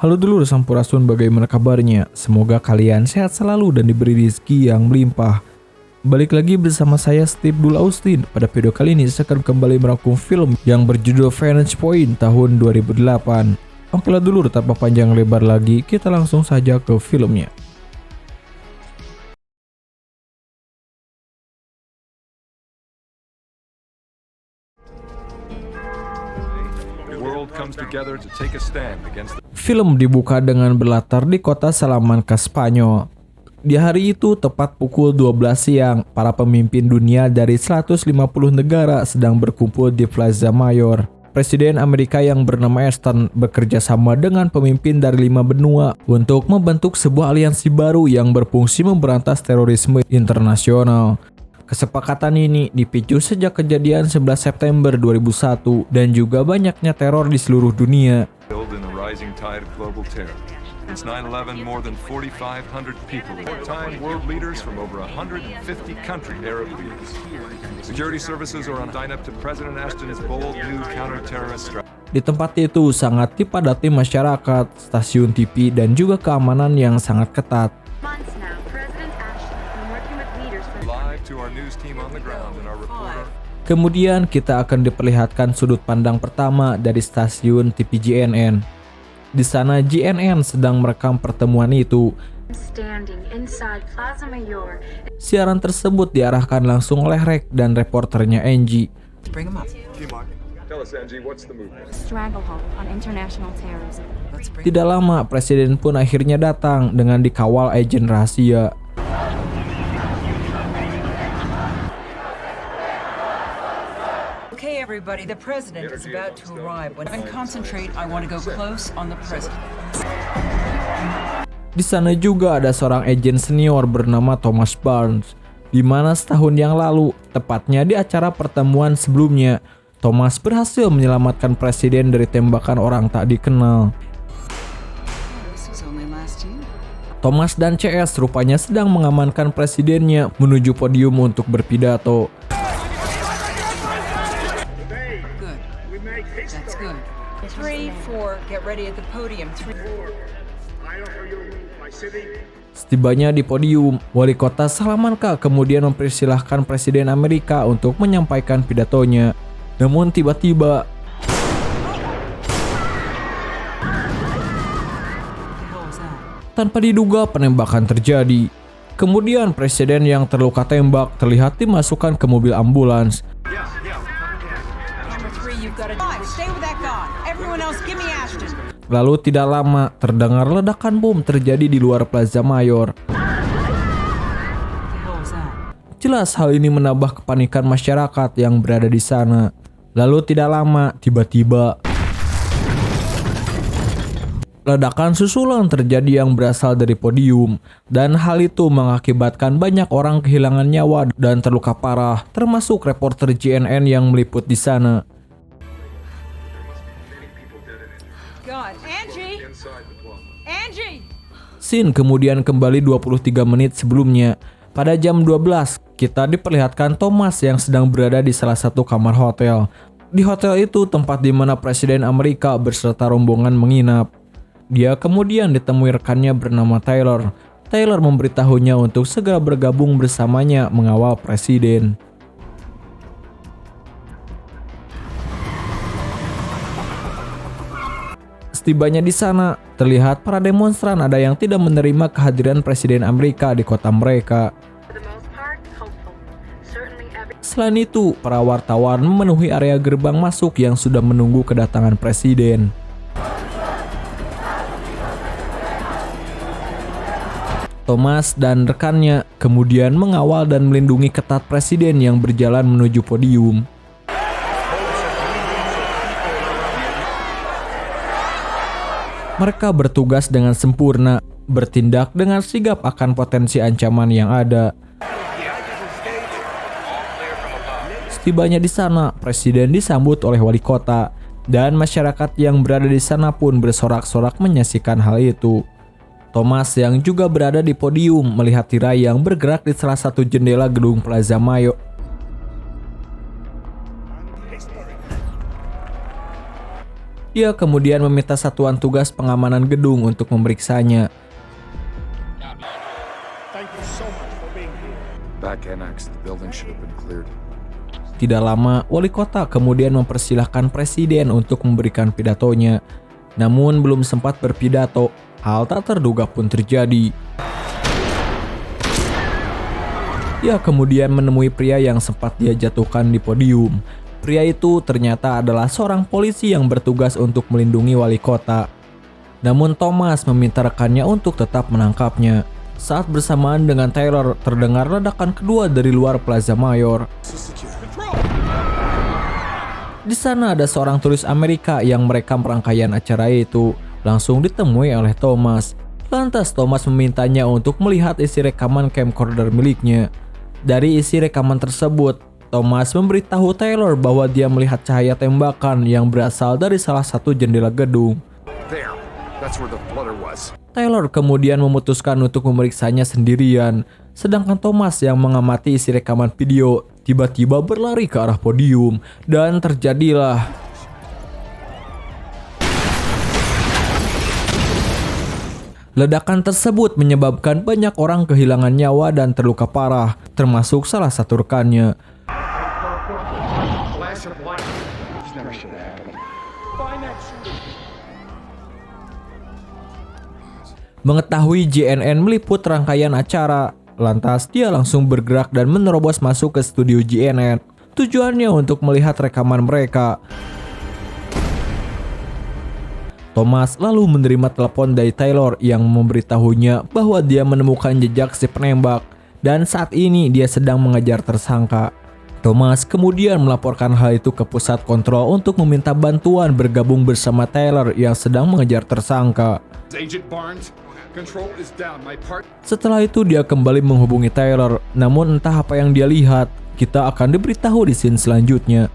Halo dulur Sampurasun, bagaimana kabarnya? Semoga kalian sehat selalu dan diberi rezeki yang melimpah. Balik lagi bersama saya Steve Dul Austin. Pada video kali ini saya akan kembali merangkum film yang berjudul Vantage Point tahun 2008. Oke lah dulur, tanpa panjang lebar lagi, kita langsung saja ke filmnya. Film dibuka dengan berlatar di kota Salamanca, Spanyol. Di hari itu, tepat pukul 12 siang, para pemimpin dunia dari 150 negara sedang berkumpul di Plaza Mayor. Presiden Amerika yang bernama Ashton bekerja sama dengan pemimpin dari 5 benua untuk membentuk sebuah aliansi baru yang berfungsi memberantas terorisme internasional. Kesepakatan ini dipicu sejak kejadian 11 September 2001 dan juga banyaknya teror di seluruh dunia. Since 9/11, more than 4,500 people, wartime world leaders from over 150 countries, Arab leaders. Security services are on sign up to President Ashton's bold new counter-terrorist strategy. Di tempat itu sangat dipadati masyarakat, stasiun TV, dan juga keamanan yang sangat ketat. Live to our news team on the ground and our reporter. Kemudian kita akan diperlihatkan sudut pandang pertama dari stasiun TV JNN. Di sana JNN sedang merekam pertemuan itu. Siaran tersebut diarahkan langsung oleh Rek dan reporternya Angie. Tidak lama presiden pun akhirnya datang dengan dikawal agen rahasia. Okay, everybody, the president is about to arrive. When I concentrate, I want to go close on the president. Di sana juga ada seorang agen senior bernama Thomas Barnes, di mana setahun yang lalu, tepatnya di acara pertemuan sebelumnya, Thomas berhasil menyelamatkan presiden dari tembakan orang tak dikenal. Thomas dan CS rupanya sedang mengamankan presidennya menuju podium untuk berpidato. That's good. 3, 4, get ready at the podium. 3, 4. Setibanya di podium, wali kota Salamanca kemudian mempersilahkan Presiden Amerika untuk menyampaikan pidatonya. Namun tiba-tiba tanpa diduga penembakan terjadi. Kemudian presiden yang terluka tembak terlihat dimasukkan ke mobil ambulans. Lalu tidak lama terdengar ledakan bom terjadi di luar Plaza Mayor. Jelas hal ini menambah kepanikan masyarakat yang berada di sana. Lalu tidak lama tiba-tiba ledakan susulan terjadi yang berasal dari podium, dan hal itu mengakibatkan banyak orang kehilangan nyawa dan terluka parah, termasuk reporter JNN yang meliput di sana. Scene kemudian kembali 23 menit sebelumnya. Pada jam 12, kita diperlihatkan Thomas yang sedang berada di salah satu kamar hotel. Di hotel itu tempat di mana Presiden Amerika beserta rombongan menginap. Dia kemudian ditemui rekannya bernama Taylor. Taylor memberitahunya untuk segera bergabung bersamanya mengawal presiden. Setibanya di sana, terlihat para demonstran ada yang tidak menerima kehadiran Presiden Amerika di kota mereka. Selain itu, para wartawan memenuhi area gerbang masuk yang sudah menunggu kedatangan presiden. Thomas dan rekannya kemudian mengawal dan melindungi ketat presiden yang berjalan menuju podium. Mereka bertugas dengan sempurna, bertindak dengan sigap akan potensi ancaman yang ada. Setibanya di sana, presiden disambut oleh wali kota, dan masyarakat yang berada di sana pun bersorak-sorak menyaksikan hal itu. Thomas yang juga berada di podium melihat tirai yang bergerak di salah satu jendela gedung Plaza Mayor. Dia kemudian meminta satuan tugas pengamanan gedung untuk memeriksanya. Back annex, the building should have been cleared. Tidak lama, wali kota kemudian mempersilahkan presiden untuk memberikan pidatonya. Namun belum sempat berpidato, hal tak terduga pun terjadi. Dia kemudian menemui pria yang sempat dia jatuhkan di podium. Pria itu ternyata adalah seorang polisi yang bertugas untuk melindungi wali kota. Namun Thomas meminta rekannya untuk tetap menangkapnya. Saat bersamaan dengan Taylor, terdengar ledakan kedua dari luar Plaza Mayor. Di sana ada seorang turis Amerika yang merekam rangkaian acara itu. Langsung ditemui oleh Thomas. Lantas Thomas memintanya untuk melihat isi rekaman camcorder miliknya. Dari isi rekaman tersebut, Thomas memberitahu Taylor bahwa dia melihat cahaya tembakan yang berasal dari salah satu jendela gedung. There, that's where the blotter was. Taylor kemudian memutuskan untuk memeriksanya sendirian, sedangkan Thomas yang mengamati isi rekaman video tiba-tiba berlari ke arah podium, dan terjadilah ledakan tersebut menyebabkan banyak orang kehilangan nyawa dan terluka parah, termasuk salah satu rekannya. Mengetahui JNN meliput rangkaian acara, lantas dia langsung bergerak dan menerobos masuk ke studio JNN. Tujuannya untuk melihat rekaman mereka. Thomas lalu menerima telepon dari Taylor yang memberitahunya bahwa dia menemukan jejak si penembak dan saat ini dia sedang mengejar tersangka. Thomas kemudian melaporkan hal itu ke pusat kontrol untuk meminta bantuan bergabung bersama Taylor yang sedang mengejar tersangka. Agent Barnes, control is down. My part. Setelah itu dia kembali menghubungi Taylor, namun entah apa yang dia lihat. Kita akan diberitahu di scene selanjutnya.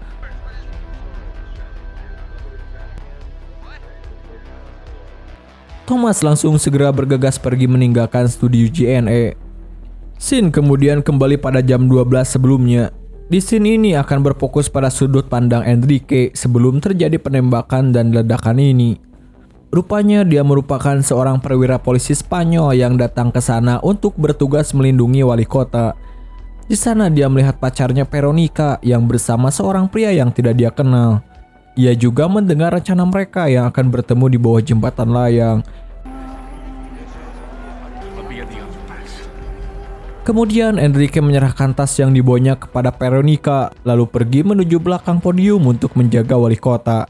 Thomas langsung segera bergegas pergi meninggalkan studio JNE. Scene kemudian kembali pada jam 12 sebelumnya. Di scene ini akan berfokus pada sudut pandang Enrique sebelum terjadi penembakan dan ledakan ini. Rupanya dia merupakan seorang perwira polisi Spanyol yang datang ke sana untuk bertugas melindungi wali kota. Di sana dia melihat pacarnya Veronica yang bersama seorang pria yang tidak dia kenal. Ia juga mendengar rencana mereka yang akan bertemu di bawah jembatan layang. Kemudian Enrique menyerahkan tas yang dibawanya kepada Veronica, lalu pergi menuju belakang podium untuk menjaga wali kota.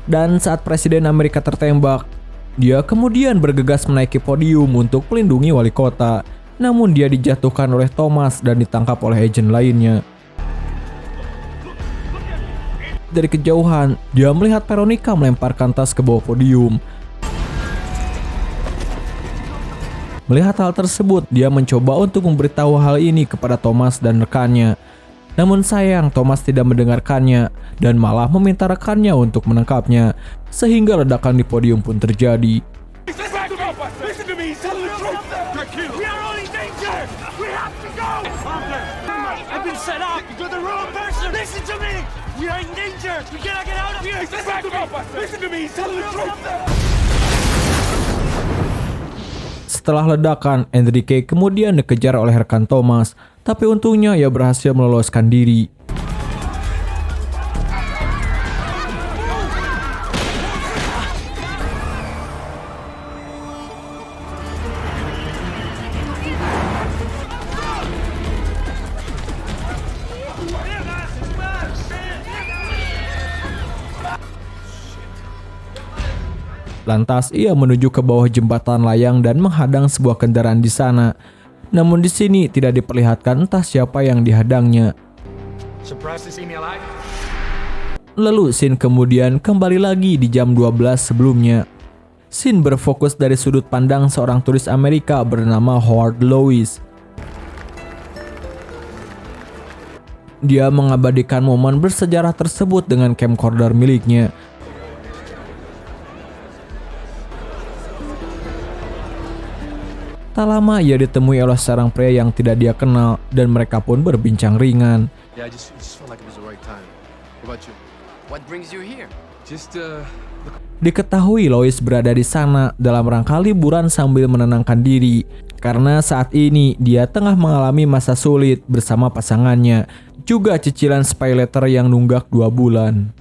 Dan saat Presiden Amerika tertembak, dia kemudian bergegas menaiki podium untuk melindungi wali kota. Namun dia dijatuhkan oleh Thomas dan ditangkap oleh agen lainnya. Dari kejauhan, dia melihat Veronica melemparkan tas ke bawah podium. Melihat hal tersebut, dia mencoba untuk memberitahu hal ini kepada Thomas dan rekannya. Namun sayang, Thomas tidak mendengarkannya dan malah meminta rekannya untuk menangkapnya, sehingga ledakan di podium pun terjadi. Setelah ledakan, Enrique kemudian dikejar oleh rekan Thomas, tapi untungnya ia berhasil meloloskan diri. Lantas ia menuju ke bawah jembatan layang dan menghadang sebuah kendaraan di sana. Namun di sini tidak diperlihatkan entah siapa yang dihadangnya. Lalu scene kemudian kembali lagi di jam 12 sebelumnya. Scene berfokus dari sudut pandang seorang turis Amerika bernama Howard Lewis. Dia mengabadikan momen bersejarah tersebut dengan camcorder miliknya. Tak lama ia ditemui oleh seorang pria yang tidak dia kenal dan mereka pun berbincang ringan. Yeah, I just felt like it was the right time. What about you? What brings you here? Just Diketahui Lois berada di sana dalam rangka liburan sambil menenangkan diri karena saat ini dia tengah mengalami masa sulit bersama pasangannya, juga cicilan pay letter yang nunggak 2 bulan.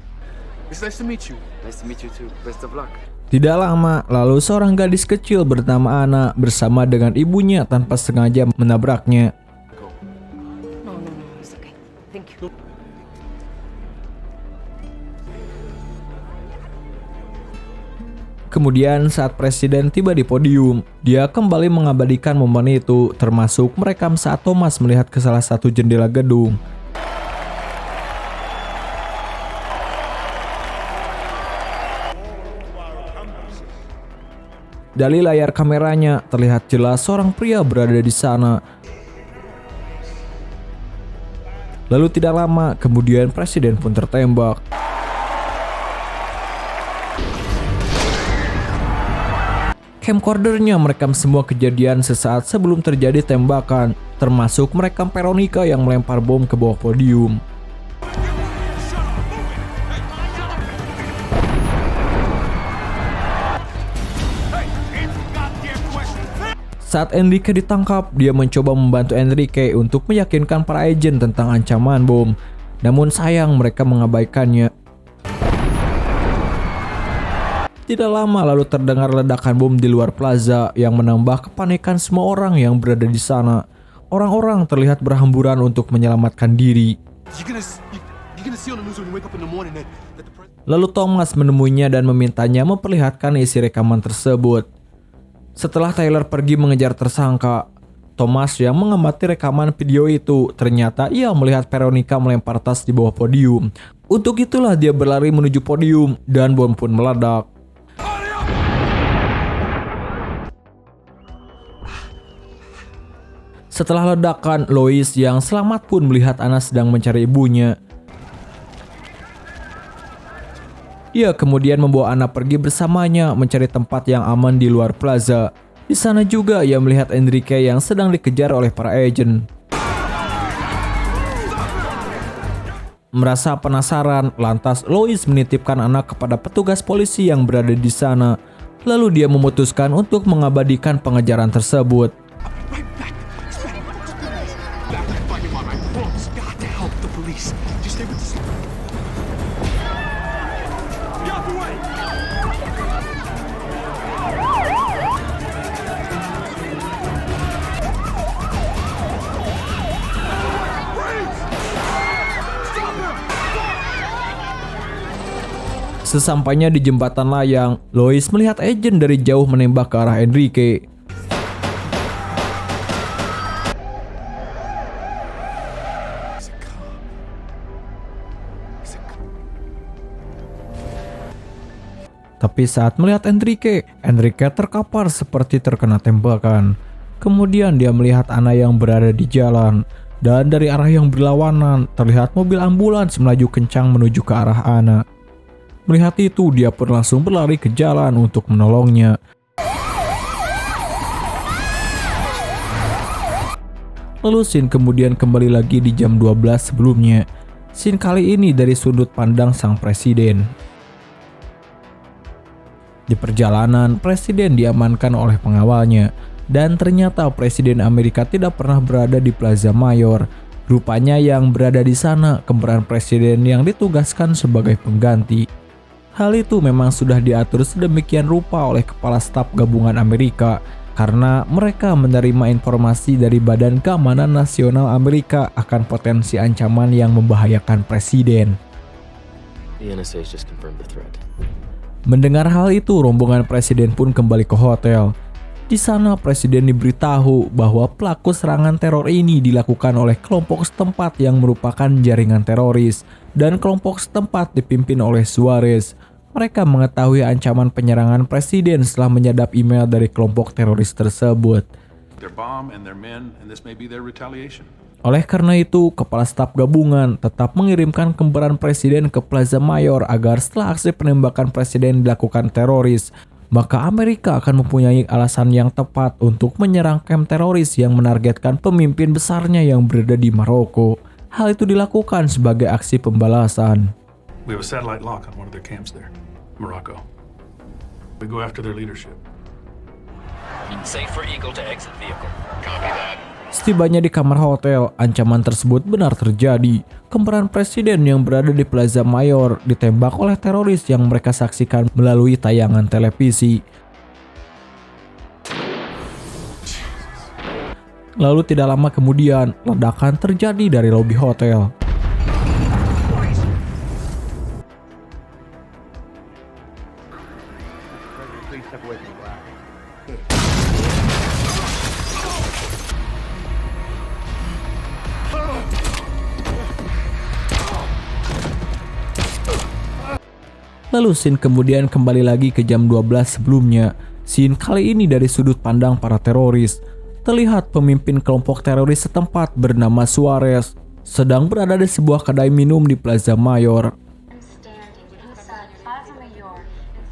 it's nice to meet you. Nice to meet you too. Best of luck. Tidak lama lalu seorang gadis kecil bernama Ana bersama dengan ibunya tanpa sengaja menabraknya. No, it's okay. Thank you. Kemudian saat presiden tiba di podium, dia kembali mengabadikan momen itu, termasuk merekam saat Thomas melihat ke salah satu jendela gedung. Dari layar kameranya terlihat jelas seorang pria berada di sana. Lalu tidak lama kemudian presiden pun tertembak. Camcordernya merekam semua kejadian sesaat sebelum terjadi tembakan, termasuk merekam Veronica yang melempar bom ke bawah podium. Saat Enrique ditangkap, dia mencoba membantu Enrique untuk meyakinkan para agen tentang ancaman bom. Namun sayang mereka mengabaikannya. Tidak lama lalu terdengar ledakan bom di luar plaza yang menambah kepanikan semua orang yang berada di sana. Orang-orang terlihat berhamburan untuk menyelamatkan diri. You're gonna see on the news when you wake up in the morning that the president. Lalu Thomas menemuinya dan memintanya memperlihatkan isi rekaman tersebut. Setelah Tyler pergi mengejar tersangka, Thomas yang mengamati rekaman video itu ternyata ia melihat Veronica melempar tas di bawah podium. Untuk itulah dia berlari menuju podium dan bom pun meledak. Setelah ledakan, Lois yang selamat pun melihat Ana sedang mencari ibunya. Ia kemudian membawa Ana pergi bersamanya mencari tempat yang aman di luar plaza. Di sana juga ia melihat Enrique yang sedang dikejar oleh para agen. Merasa penasaran, lantas Lois menitipkan Ana kepada petugas polisi yang berada di sana. Lalu dia memutuskan untuk mengabadikan pengejaran tersebut. Got to help the police. Just stay with the. Get out the way! Sesampainya di jembatan layang, Lois melihat agen dari jauh menembak ke arah Enrique. Tapi saat melihat Enrique terkapar seperti terkena tembakan. Kemudian dia melihat Ana yang berada di jalan. Dan dari arah yang berlawanan, terlihat mobil ambulans melaju kencang menuju ke arah Ana. Melihat itu, dia pun langsung berlari ke jalan untuk menolongnya. Lalu scene kemudian kembali lagi di jam 12 sebelumnya. Scene kali ini dari sudut pandang sang presiden. Di perjalanan, presiden diamankan oleh pengawalnya. Dan ternyata presiden Amerika tidak pernah berada di Plaza Mayor. Rupanya yang berada di sana kembaran presiden yang ditugaskan sebagai pengganti. Hal itu memang sudah diatur sedemikian rupa oleh Kepala Staf Gabungan Amerika karena mereka menerima informasi dari Badan Keamanan Nasional Amerika akan potensi ancaman yang membahayakan presiden. The NSA just confirmed the threat. Mendengar hal itu, rombongan presiden pun kembali ke hotel. Di sana presiden diberitahu bahwa pelaku serangan teror ini dilakukan oleh kelompok setempat yang merupakan jaringan teroris dan kelompok setempat dipimpin oleh Suarez. Mereka mengetahui ancaman penyerangan presiden setelah menyadap email dari kelompok teroris tersebut. Their bomb and their men, and this may be their retaliation. Oleh karena itu, Kepala Staf Gabungan tetap mengirimkan kembaran presiden ke Plaza Mayor agar setelah aksi penembakan presiden dilakukan teroris, maka Amerika akan mempunyai alasan yang tepat untuk menyerang kamp teroris yang menargetkan pemimpin besarnya yang berada di Maroko. Hal itu dilakukan sebagai aksi pembalasan. We have a satellite lock on one of their camps there, Morocco. We go after their leadership. Safe for Eagle to exit vehicle. Copy that. Setibanya di kamar hotel, ancaman tersebut benar terjadi. Kembaran presiden yang berada di Plaza Mayor ditembak oleh teroris yang mereka saksikan melalui tayangan televisi. Lalu tidak lama kemudian, ledakan terjadi dari lobi hotel. Lalu scene kemudian kembali lagi ke jam 12 sebelumnya. Scene kali ini dari sudut pandang para teroris. Terlihat pemimpin kelompok teroris setempat bernama Suarez sedang berada di sebuah kedai minum di Plaza Mayor.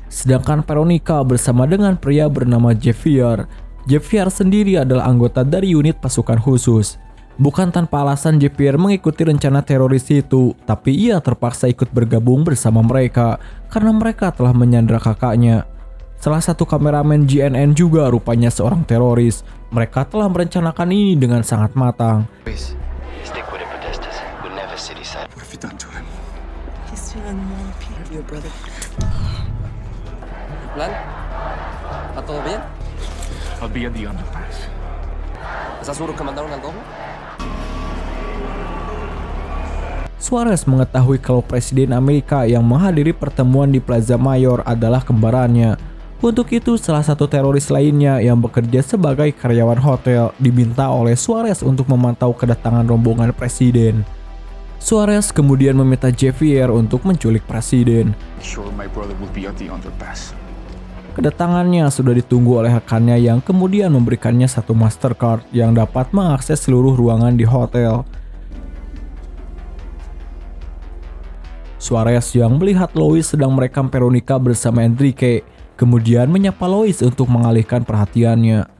Sedangkan Veronica bersama dengan pria bernama Javier. Javier sendiri adalah anggota dari unit pasukan khusus. Bukan tanpa alasan Javier mengikuti rencana teroris itu, tapi ia terpaksa ikut bergabung bersama mereka karena mereka telah menyandra kakaknya. Salah satu kameramen GNN juga rupanya seorang teroris. Mereka telah merencanakan ini dengan sangat matang. Stick with it, Podestas. We'll never city side. What have you done to him? He's still in one piece. Your brother. Plan? ¿Va todo bien? I'll be at the underpass. ¿Estás seguro que mandaron al doble? Suarez mengetahui kalau Presiden Amerika yang menghadiri pertemuan di Plaza Mayor adalah kembarannya. Untuk itu, salah satu teroris lainnya yang bekerja sebagai karyawan hotel diminta oleh Suarez untuk memantau kedatangan rombongan presiden. Suarez kemudian meminta Javier untuk menculik presiden. Sure, my brother will be at the underpass. Kedatangannya sudah ditunggu oleh rekannya yang kemudian memberikannya satu Mastercard yang dapat mengakses seluruh ruangan di hotel. Suarez yang melihat Lois sedang merekam Veronica bersama Enrique, kemudian menyapa Lois untuk mengalihkan perhatiannya.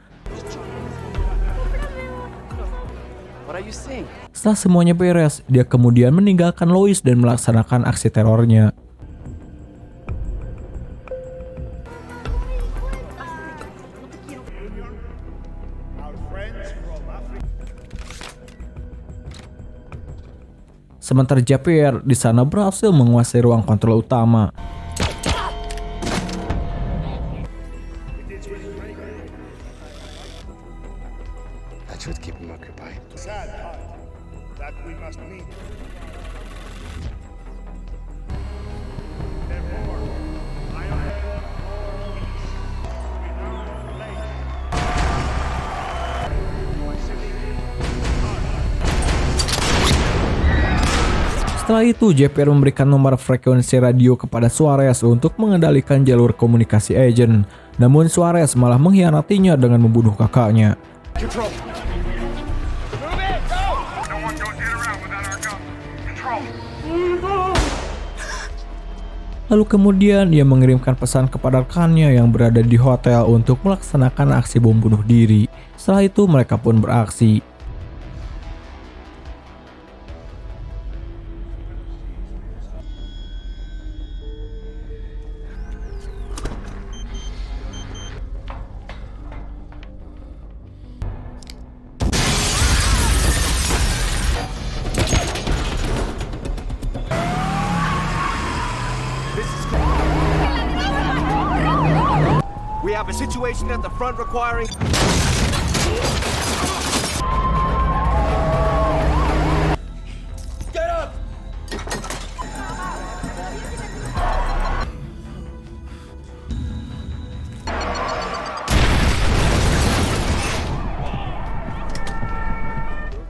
What are you saying? Setelah semuanya beres, dia kemudian meninggalkan Lois dan melaksanakan aksi terornya. Sementara Javier di sana berhasil menguasai ruang kontrol utama. That should keep him occupied. That we must meet. Setelah itu, Javier memberikan nomor frekuensi radio kepada Suarez untuk mengendalikan jalur komunikasi agent. Namun Suarez malah mengkhianatinya dengan membunuh kakaknya. Lalu kemudian ia mengirimkan pesan kepada rekannya yang berada di hotel untuk melaksanakan aksi bom bunuh diri. Setelah itu mereka pun beraksi. We have a situation at the front requiring... Get up!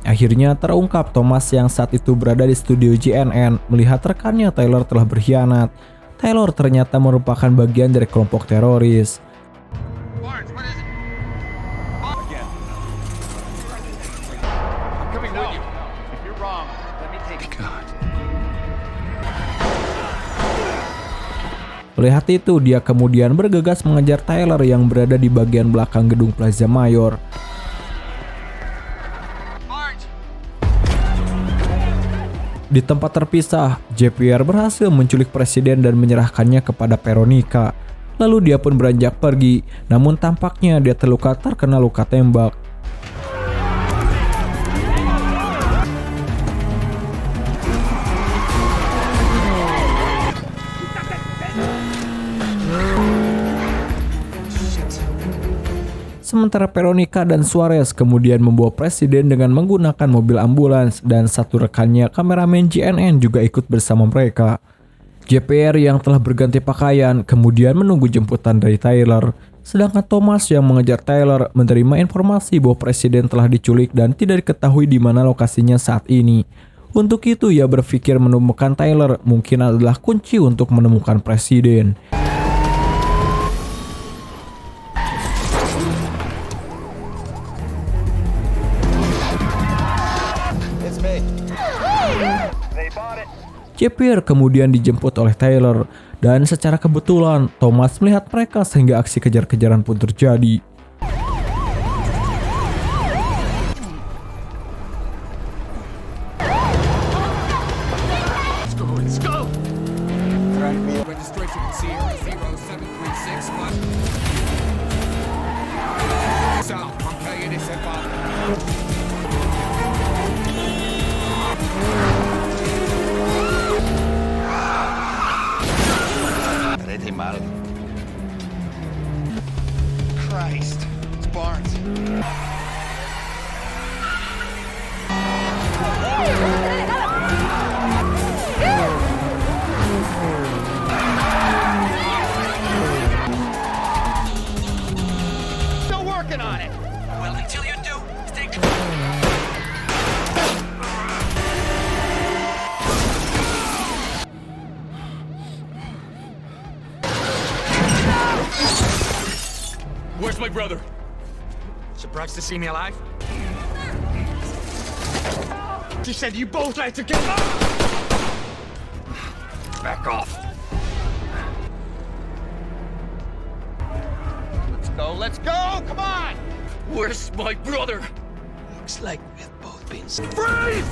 Akhirnya terungkap Thomas yang saat itu berada di studio JNN melihat rekannya Taylor telah berkhianat. Taylor ternyata merupakan bagian dari kelompok teroris. Melihat itu, dia kemudian bergegas mengejar Tyler yang berada di bagian belakang gedung Plaza Mayor. Di tempat terpisah, JPR berhasil menculik presiden dan menyerahkannya kepada Veronica. Lalu dia pun beranjak pergi, namun tampaknya dia terkena luka tembak. Sementara Veronica dan Suarez kemudian membawa presiden dengan menggunakan mobil ambulans dan satu rekannya kameramen CNN juga ikut bersama mereka. JPR yang telah berganti pakaian kemudian menunggu jemputan dari Tyler, sedangkan Thomas yang mengejar Tyler menerima informasi bahwa presiden telah diculik dan tidak diketahui di mana lokasinya saat ini. Untuk itu ia berpikir menemukan Tyler mungkin adalah kunci untuk menemukan presiden. JPR kemudian dijemput oleh Tyler, dan secara kebetulan Thomas melihat mereka sehingga aksi kejar-kejaran pun terjadi. Christ, it's Barnes. Still working on it. Well, until you do, stay Where's my brother? Surprised to see me alive? She said you both like to get up! Back off. Let's go, come on! Where's my brother? Looks like we've both been Freeze!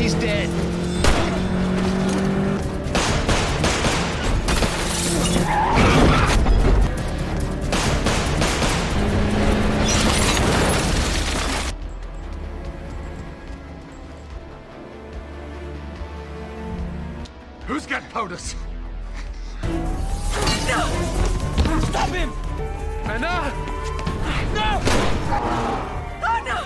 He's dead. Who's got POTUS? No! Stop him! Anna! No! Oh no!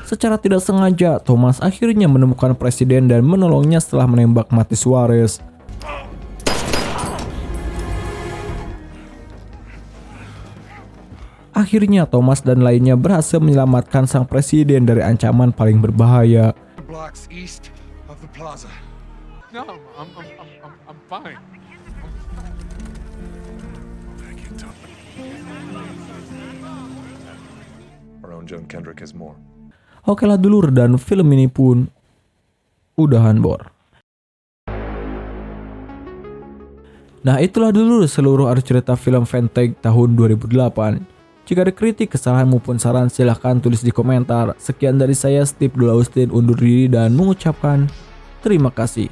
Secara tidak sengaja, Thomas akhirnya menemukan presiden dan menolongnya setelah menembak mati Suarez. Akhirnya Thomas dan lainnya berhasil menyelamatkan sang presiden dari ancaman paling berbahaya. Blocks east of the plaza. No, I'm fine. Thank you, Tom. Our own Joan Kendrick has more. Oke lah dulur, dan film ini pun udahan bor. Nah itulah dulu seluruh arus cerita film Fantag tahun 2008. Jika ada kritik, kesalahan maupun saran silahkan tulis di komentar. Sekian dari saya, Steve Dula Austin, undur diri dan mengucapkan terima kasih.